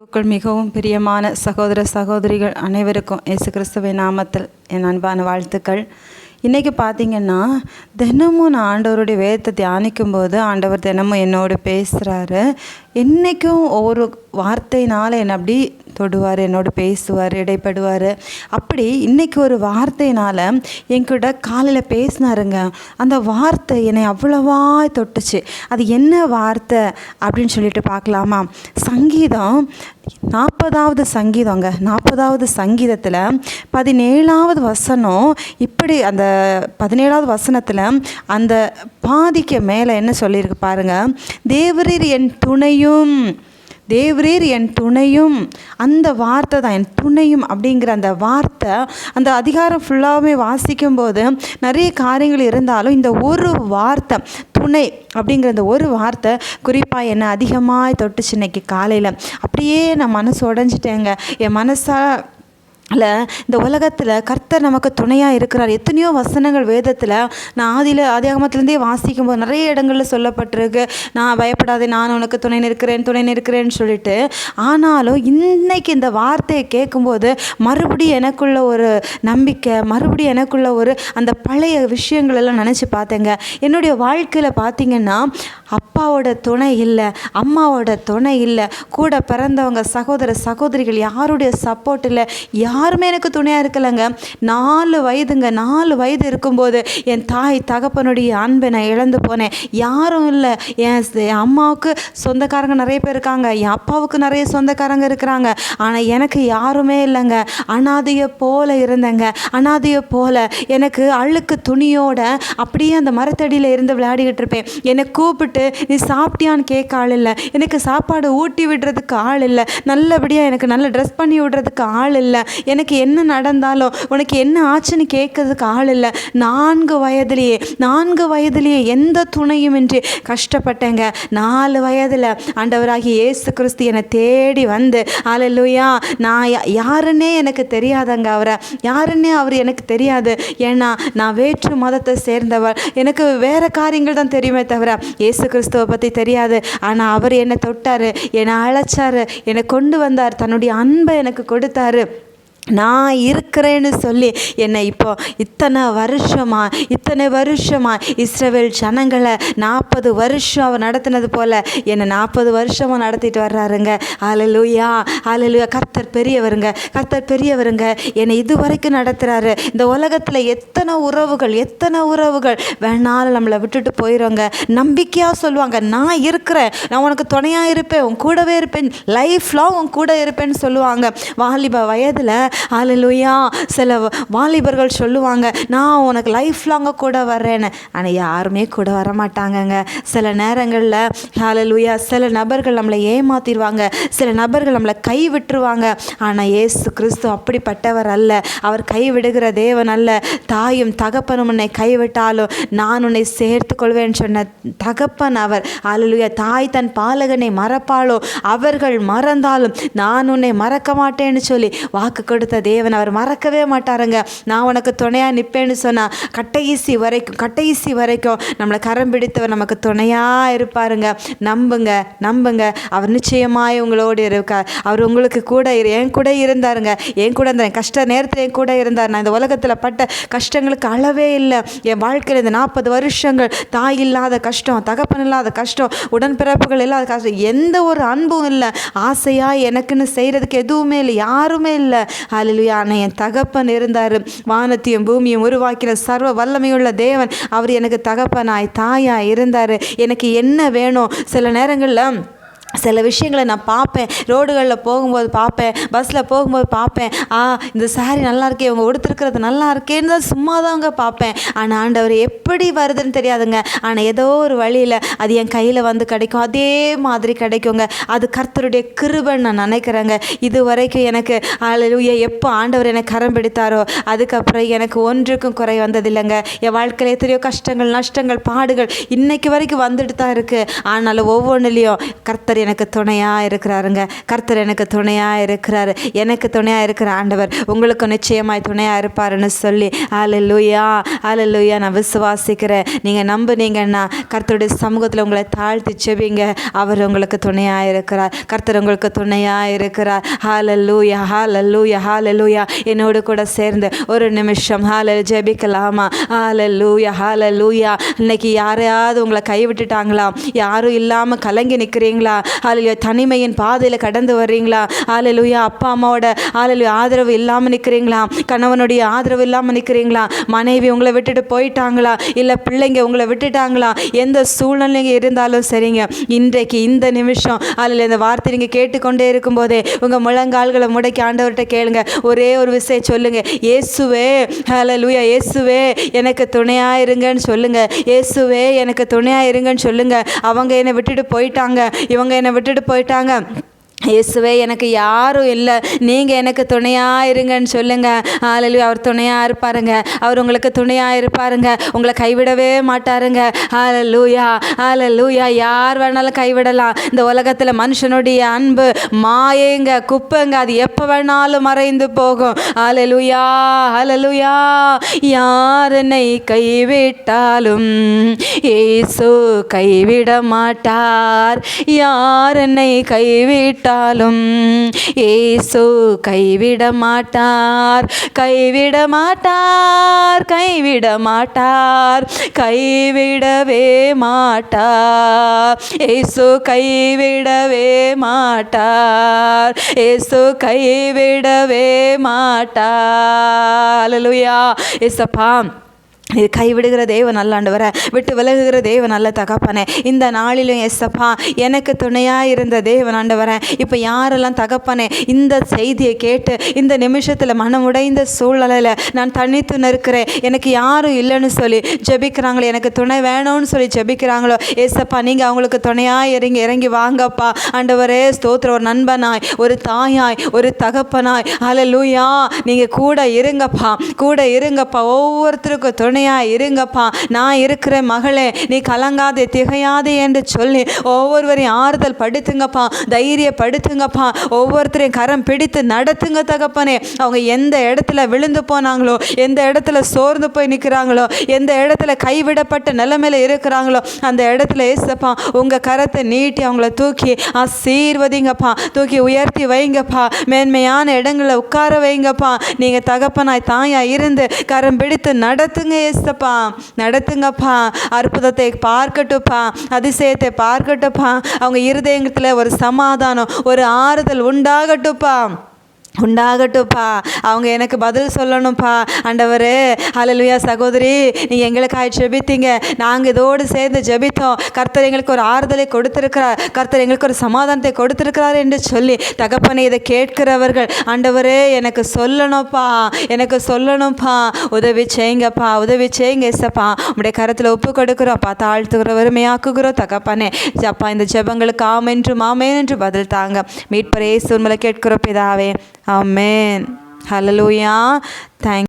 மிகவும் பிரியமான சகோதர சகோதரிகள் அனைவருக்கும் இயேசு கிறிஸ்துவின் நாமத்தில் என் அன்பான வாழ்த்துக்கள். இன்றைக்கி பார்த்திங்கன்னா தினமும் நான் ஆண்டவருடைய வேதத்தை தியானிக்கும்போது ஆண்டவர் தினமும் என்னோடு பேசுகிறாரு. இன்றைக்கும் ஒவ்வொரு வார்த்தையினால் என்னை அப்படி தொடுவார், என்னோடு பேசுவார், இடைப்படுவார். அப்படி இன்றைக்கி ஒரு வார்த்தையினால் என்கிட்ட காலையில் பேசினாருங்க. அந்த வார்த்தை என்னை அவ்வளவா தொட்டுச்சு. அது என்ன வார்த்தை அப்படின்னு சொல்லிட்டு பார்க்கலாமா? சங்கீதம் 40வது சங்கீதங்க. 40வது சங்கீதத்தில் 17வது வசனம் இப்படி, அந்த 17வது வசனத்தில் அந்த பாதிக்கு மேலே என்ன சொல்லியிருக்கு பாருங்க. தேவரீர் என் துணையும், தேவரீர் என் துணையும். அந்த வார்த்தை தான் என் துணையும் அப்படிங்கிற அந்த வார்த்தை. அந்த அதிகாரம் ஃபுல்லாகவே வாசிக்கும்போது நிறைய காரியங்கள் இருந்தாலும் இந்த ஒரு வார்த்தை துணை அப்படிங்கிற அந்த ஒரு வார்த்தை குறிப்பாக என்னை அதிகமாக தொட்டுச்சு இன்னைக்கு காலையில். அப்படியே நான் மனசு உடஞ்சிட்டேங்க. என் இந்த உலகத்தில் கர்த்தர் நமக்கு துணையாக இருக்கிறார். எத்தனையோ வசனங்கள் வேதத்தில் நான் ஆதியாகமத்திலேருந்தே வாசிக்கும் போது நிறைய இடங்களில் சொல்லப்பட்டிருக்கு. நான் பயப்படாதே, நான் உனக்கு துணை நிற்கிறேன்னு சொல்லிட்டு. ஆனாலும் இன்னைக்கு இந்த வார்த்தையை கேட்கும்போது மறுபடியும் எனக்குள்ள ஒரு நம்பிக்கை, மறுபடியும் எனக்குள்ள ஒரு அந்த பழைய விஷயங்கள் எல்லாம் நினச்சி பார்த்தேங்க. என்னுடைய வாழ்க்கையில் பார்த்திங்கன்னா அப்பாவோட துணை இல்லை, அம்மாவோட துணை இல்லை, கூட பிறந்தவங்க சகோதர சகோதரிகள் யாருடைய சப்போர்ட் இல்லை, யாருமே எனக்கு துணையாக இருக்கலைங்க. 4 வயது இருக்கும்போது என் தாய் தகப்பனுடைய அன்பை நான் இழந்து போனேன். யாரும் இல்லை. என் அம்மாவுக்கு சொந்தக்காரங்க நிறைய பேர் இருக்காங்க, என் அப்பாவுக்கு நிறைய சொந்தக்காரங்க இருக்கிறாங்க. ஆனால் எனக்கு யாருமே இல்லைங்க. அனாதையை போல இருந்தேங்க. அனாதையை போல எனக்கு அழுக்கு துணியோட அப்படியே அந்த மரத்தடியில் இருந்து விளையாடிக்கிட்டு இருப்பேன். என்னை கூப்பிட்டு நீ சாப்பிட்டியான்னு கேட்க ஆள் இல்லை, எனக்கு சாப்பாடு ஊட்டி விடுறதுக்கு ஆள் இல்லை, நல்லபடியாக எனக்கு நல்ல ட்ரெஸ் பண்ணி விடுறதுக்கு ஆள் இல்லை, எனக்கு என்ன நடந்தாலும் உனக்கு என்ன ஆச்சுன்னு கேட்கறதுக்கு ஆள் இல்லை. 4 வயதிலேயே எந்த துணையும் இன்றி கஷ்டப்பட்டேங்க. 4 வயதில் ஆண்டவராகிய இயேசு கிறிஸ்து என்னை தேடி வந்து, அல்லேலூயா, நான் யாருன்னே எனக்கு தெரியாதங்க. அவர் எனக்கு தெரியாது. ஏன்னா நான் வேற்று மதத்தை சேர்ந்தவர். எனக்கு வேறு காரியங்கள் தான் தெரியுமே தவிர இயேசு கிறிஸ்துவை பற்றி தெரியாது. ஆனால் அவர் என்னை தொட்டார், என்னை அழைச்சார், என்னை கொண்டு வந்தார், தன்னுடைய அன்பை எனக்கு கொடுத்தாரு. நான் இருக்கிறேன்னு சொல்லி என்னை இப்போ இத்தனை வருஷமாக இஸ்ரவேல் ஜனங்களை 40 வருஷம் அவர் நடத்தினது போல் என்னை 40 வருஷமாக நடத்திட்டு வர்றாருங்க. அல்லேலூயா. கர்த்தர் பெரியவருங்க. என்னை இது வரைக்கும் நடத்துகிறாரு. இந்த உலகத்தில் எத்தனை உறவுகள் வேணாலும் நம்மளை விட்டுட்டு போயிடுவாங்க. நம்பிக்கையாக சொல்லுவாங்க, நான் இருக்கிறேன், நான் உனக்கு துணையாக இருப்பேன், உன் கூடவே இருப்பேன், லைஃப் லாங் உன் கூட இருப்பேன்னு சொல்லுவாங்க. வாலிப வயதில் அல்லேலூயா சில வாலிபர்கள் சொல்லுவாங்க, நான் உனக்கு லைஃப் லாங்க கூட வர்றேன்னு. ஆனால் யாருமே கூட வர மாட்டாங்கங்க. சில நேரங்களில் அல்லேலூயா சில நபர்கள் நம்மளை ஏமாத்திடுவாங்க, சில நபர்கள் நம்மளை கைவிட்டுருவாங்க. ஆனால் இயேசு கிறிஸ்து அப்படிப்பட்டவர் அல்ல. அவர் கைவிடுகிற தேவன் அல்ல. தாயும் தகப்பனும் உன்னை கைவிட்டாலும் நான் உன்னை சேர்த்து கொள்வேன்னு சொன்ன தகப்பன் அவர். அல்லேலூயா. தாய் தன் பாலகனை மறப்பாளோ, அவர்கள் மறந்தாலும் நான் உன்னை மறக்க மாட்டேன்னு சொல்லி வாக்கு கொடுத்த தேவன். அவர் மறக்கவே மாட்டாருங்க. நான் உனக்கு துணையாக நிற்பேன்னு சொன்னால் கடைசி வரைக்கும் நம்மளை கரம் பிடித்தவர் நமக்கு துணையாக இருப்பாருங்க. நம்புங்க. அவர் நிச்சயமாய் உங்களோடு இருக்கார். அவர் உங்களுக்கு கூட என் கூட இருந்தாருங்க. கஷ்ட நேரத்தில் என் கூட இருந்தார். நான் இந்த உலகத்தில் பட்ட கஷ்டங்களுக்கு அளவே இல்லை. என் வாழ்க்கையில் இந்த 40 வருஷங்கள் தாய் இல்லாத கஷ்டம், தகப்பன் இல்லாத கஷ்டம், உடன்பிறப்புகள் இல்லாத கஷ்டம், எந்த ஒரு அன்பும் இல்லை. ஆசையாக எனக்குன்னு செய்கிறதுக்கு எதுவுமே இல்லை, யாருமே இல்லை. அல்லேலூயா. ஆனால் என் தகப்பன் இருந்தார். வானத்தையும் பூமியும் உருவாக்கிற சர்வ வல்லமையுள்ள தேவன் அவர் எனக்கு தகப்பனாய் தாயாய் இருந்தார். எனக்கு என்ன வேணும்? சில நேரங்களில் சில விஷயங்களை நான் பார்ப்பேன், ரோடுகளில் போகும்போது பார்ப்பேன், பஸ்ஸில் போகும்போது பார்ப்பேன், இந்த சாரி நல்லா இருக்கே, இவங்க உடுத்திருக்கிறது நல்லா இருக்கேன்னு தான் சும்மா தாங்க பார்ப்பேன். ஆனால் ஆண்டவர் எப்படி வருதுன்னு தெரியாதுங்க. ஆனால் ஏதோ ஒரு வழியில் அது என் கையில் வந்து கிடைக்கும். அதே மாதிரி கிடைக்குங்க. அது கர்த்தருடைய கிருபைன்னு நான் நினைக்கிறேங்க. இது வரைக்கும் எனக்கு அல்லேலூயா எப்போ ஆண்டவர் எனக்கு கரம் பிடித்தாரோ அதுக்கப்புறம் எனக்கு ஒன்றுக்கும் குறை வந்ததில்லைங்க. என் வாழ்க்கையில் எத்தனையோ கஷ்டங்கள், நஷ்டங்கள், பாடுகள் இன்னைக்கு வரைக்கும் வந்துட்டு தான் இருக்குது. ஆனாலும் ஒவ்வொன்றுலேயும் கர்த்தர் அவர் எனக்கு துணையாக இருக்கிறாருங்க. கர்த்தர் எனக்கு துணையாக இருக்கிறாரு. எனக்கு துணையாக இருக்கிற ஆண்டவர் உங்களுக்கு நிச்சயமாய் துணையாக இருப்பாருன்னு சொல்லி அல்லேலூயா அல்லேலூயா நான் விசுவாசிக்கிறேன். நீங்கள் நம்புனீங்கன்னா கர்த்தருடைய சமூகத்தில் உங்களை தாழ்த்தி செபிங்க. அவர் உங்களுக்கு துணையாக இருக்கிறார். கர்த்தர் உங்களுக்கு துணையாக இருக்கிறார். ஹல்லேலூயா ஹல்லேலூயா ஹல்லேலூயா. என்னோடு கூட சேர்ந்து ஒரு நிமிஷம் ஜெபிக்கலாமா? ஹல்லேலூயா ஹல்லேலூயா. இன்னைக்கு யாரையாவது உங்களை கைவிட்டுட்டாங்களா? யாரும் இல்லாமல் கலங்கி நிற்கிறீங்களா? ஹல்லேலூயா. தனிமையின் பாதையில் கடந்து வர்றீங்களா? ஹல்லேலூயா. அப்பா அம்மாவோட ஹல்லேலூயா ஆதரவு இல்லாமல் நிற்கிறீங்களா? கணவனுடைய ஆதரவு இல்லாமல் நிற்கிறீங்களா? மனைவி உங்களை விட்டுட்டு போயிட்டாங்களா? இல்லை பிள்ளைங்க உங்களை விட்டுட்டாங்களா? எந்த சூழ்நிலைங்க இருந்தாலும் சரிங்க, இன்றைக்கு இந்த நிமிஷம் ஹல்லேலூயா இந்த வார்த்தை நீங்கள் கேட்டுக்கொண்டே இருக்கும்போதே உங்கள் முழங்கால்களை முடக்கி ஆண்டவர்கிட்ட கேளுங்க. ஒரே ஒரு விஷயம் சொல்லுங்க, இயேசுவே ஹல்லேலூயா, இயேசுவே எனக்கு துணையாக இருங்கன்னு சொல்லுங்க. இயேசுவே எனக்கு துணையாக இருங்கன்னு சொல்லுங்க. அவங்க என்னை விட்டுட்டு போயிட்டாங்க, இவங்க என்னை விட்டுட்டு போயிட்டாங்க, இயேசுவே எனக்கு யாரும் இல்லை, நீங்கள் எனக்கு துணையாக இருங்கன்னு சொல்லுங்கள். ஹல்லேலூயா. அவர் துணையாக இருப்பாருங்க. அவர் உங்களுக்கு துணையாக இருப்பாருங்க. உங்களை கைவிடவே மாட்டாருங்க. ஹல்லேலூயா ஹல்லேலூயா. யார் வேணாலும் கைவிடலாம். இந்த உலகத்தில் மனுஷனுடைய அன்பு மாயேங்க, குப்பைங்க. அது எப்போ வேணாலும் மறைந்து போகும். ஹல்லேலூயா ஹல்லேலூயா. யார் என்னை கைவிட்டாலும் இயேசு கைவிட மாட்டார். யார் என்னை கைவிட்டாலும் இயேசு கைவிட மாட்டார். கைவிட மாட்டார். கைவிட மாட்டார். கைவிடவே மாட்டார். இயேசு கைவிடவே மாட்டார். இயேசு கைவிடவே மாட்டார். அல்லேலூயா. இயேசப்பா, இது கைவிடுகிற தேவன் நல்ல ஆண்டவரே, விட்டு விலகுகிற தேவன் நல்ல தகப்பனே, இந்த நாளிலும் எஸ்ஸப்பா எனக்கு துணையாக இருந்த தேவன் ஆண்டவரே, இப்போ யாரெல்லாம் தகப்பனே இந்த செய்தியை கேட்டு இந்த நிமிஷத்தில் மனமுடைந்த சூழ்நிலையில் நான் தனித்து நிற்கிறேன், எனக்கு யாரும் இல்லைன்னு சொல்லி ஜெபிக்கிறாங்களோ, எனக்கு துணை வேணும்னு சொல்லி ஜெபிக்கிறாங்களோ, ஏசப்பா நீங்கள் அவங்களுக்கு துணையாக இறங்கி வாங்கப்பா ஆண்டவரே. ஸ்தோத்திரம். ஒரு நண்பனாய், ஒரு தாயாய், ஒரு தகப்பனாய் ஹல்லேலூயா நீங்கள் கூட இருங்கப்பா, கூட இருங்கப்பா. ஒவ்வொருத்தருக்கும் துணை இருங்கப்பா. நான் இருக்கிற மகளே, நீ கலங்காதே திகையாதே என்று சொல்லி ஒவ்வொருவரையும் ஆறுதல் படுத்துங்கப்பா, தைரியப்படுத்துங்கப்பா. ஒவ்வொருத்தரையும் கரம் பிடித்து நடத்துங்க தகப்பனே. அவங்க எந்த இடத்துல விழுந்து போனாங்களோ, எந்த இடத்துல சோர்ந்து போய் நிற்கிறாங்களோ, எந்த இடத்துல கைவிடப்பட்ட நிலைமையில இருக்கிறாங்களோ, அந்த இடத்துல ஏசப்பா உங்கள் கரத்தை நீட்டி அவங்கள தூக்கி ஆசீர்வதிங்கப்பா, தூக்கி உயர்த்தி வைங்கப்பா, மேன்மையான இடங்களை உட்கார வைங்கப்பா. நீங்கள் தகப்பனாய் தாயா இருந்து கரம் பிடித்து நடத்துங்க ஏசப்பா, நடத்துங்கப்பா. அற்புதத்தை பார்க்கட்டுப்பா, அதிசயத்தை பார்க்கட்டுப்பா. அவங்க இருதயத்தில் ஒரு சமாதானம், ஒரு ஆறுதல் உண்டாகட்டுப்பா, உண்டாகட்டும்ப்பா. அவங்க எனக்கு பதில் சொல்லணும்ப்பா ஆண்டவரே. ஹல்லேலூயா. சகோதரி, நீங்கள் எங்களுக்காக ஜெபித்தீங்க, நாங்கள் இதோடு சேர்ந்து ஜெபித்தோம், கர்த்தர் எங்களுக்கு ஒரு ஆறுதலை கொடுத்திருக்கிறார், கர்த்தர் எங்களுக்கு ஒரு சமாதானத்தை கொடுத்திருக்கிறார் என்று சொல்லி தகப்பனை இதை கேட்கிறவர்கள் ஆண்டவரே எனக்கு சொல்லணும்ப்பா, எனக்கு சொல்லணும்ப்பா, உதவி செய்யுங்கப்பா, உதவி செய்யுங்க ஏசப்பா. உங்களுடைய கரத்தில் ஒப்பு கொடுக்குறோம்ப்பா, தாழ்த்துகிற வறுமையாக்குகிறோம் தகப்பனே. அப்பா இந்த ஜெபங்களுக்கு ஆமென்றும் ஆமென் என்று பதில் தாங்க. மீட்பர் இயேசு மூலம் கேட்கிறோம் பிதாவே. ஆமென். ஹல்லேலூயா. தேங்க்